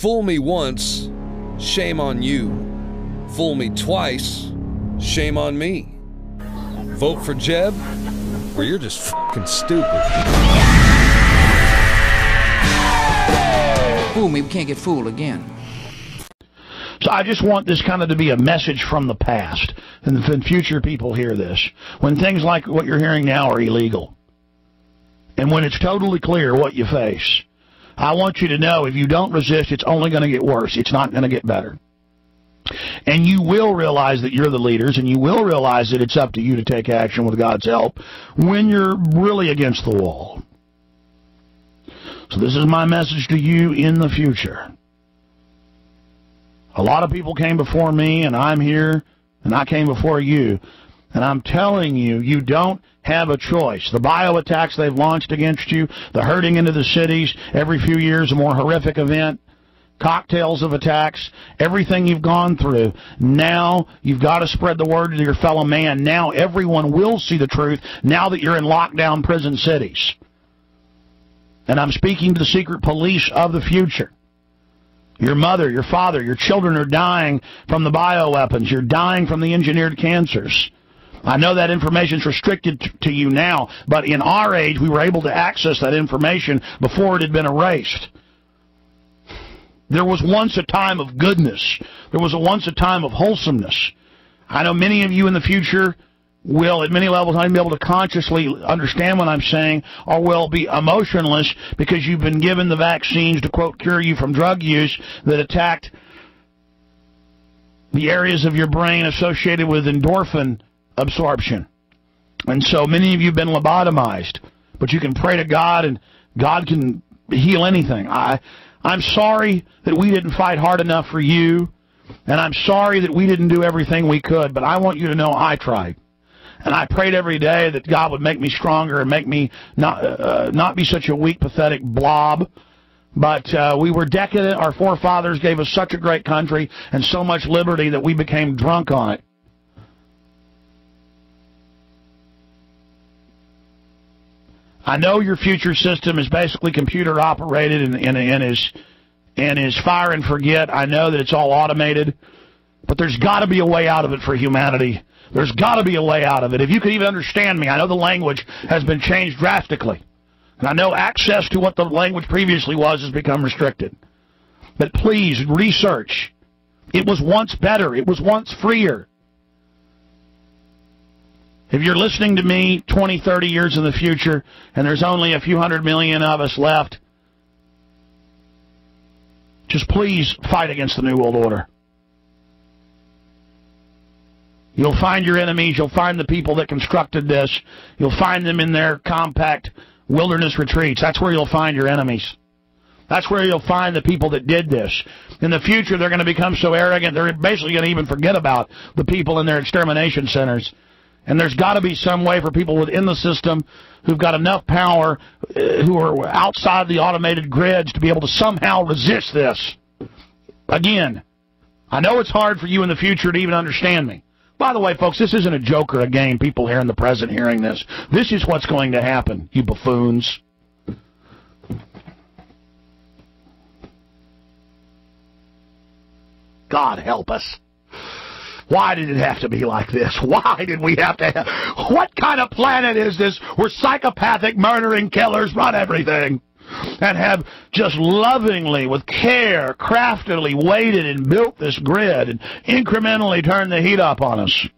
Fool me once, shame on you. Fool me twice, shame on me. Vote for Jeb, or you're just fucking stupid. Fool me, we can't get fooled again. So I just want this kind of to be a message from the past, and when future people hear this, when things like what you're hearing now are illegal, and when it's totally clear what you face, I want you to know if you don't resist, it's only going to get worse. It's not going to get better. And you will realize that you're the leaders, and you will realize that it's up to you to take action with God's help when you're really against the wall. So this is my message to you in the future. A lot of people came before me, and I'm here, and I came before you. And I'm telling you, you don't have a choice. The bio attacks they've launched against you, the herding into the cities, every few years a more horrific event, cocktails of attacks, everything you've gone through. Now you've got to spread the word to your fellow man. Now everyone will see the truth now that you're in lockdown prison cities. And I'm speaking to the secret police of the future. Your mother, your father, your children are dying from the bioweapons. You're dying from the engineered cancers. I know that information is restricted to you now, but in our age, we were able to access that information before it had been erased. There was once a time of goodness. There was once a time of wholesomeness. I know many of you in the future will, at many levels, not even be able to consciously understand what I'm saying, or will be emotionless because you've been given the vaccines to, quote, cure you from drug use that attacked the areas of your brain associated with endorphin absorption. And so many of you have been lobotomized, but you can pray to God, and God can heal anything. I'm sorry that we didn't fight hard enough for you, and I'm sorry that we didn't do everything we could, but I want you to know I tried. And I prayed every day that God would make me stronger and make me not be such a weak, pathetic blob. But we were decadent. Our forefathers gave us such a great country and so much liberty that we became drunk on it. I know your future system is basically computer operated and is fire and forget. I know that it's all automated, but there's got to be a way out of it for humanity. There's got to be a way out of it. If you could even understand me, I know the language has been changed drastically. And I know access to what the language previously was has become restricted. But please, research. It was once better. It was once freer. If you're listening to me 20, 30 years in the future, and there's only a few 100 million of us left, just please fight against the New World Order. You'll find your enemies. You'll find the people that constructed this. You'll find them in their compact wilderness retreats. That's where you'll find your enemies. That's where you'll find the people that did this. In the future, they're going to become so arrogant, they're basically going to even forget about the people in their extermination centers. And there's got to be some way for people within the system who've got enough power, who are outside the automated grids, to be able to somehow resist this. Again, I know it's hard for you in the future to even understand me. By the way, folks, this isn't a joke or a game, people here in the present hearing this. This is what's going to happen, you buffoons. God help us. Why did it have to be like this? Why did we have to have... What kind of planet is this where psychopathic murdering killers run everything and have just lovingly, with care, craftily waited and built this grid and incrementally turned the heat up on us?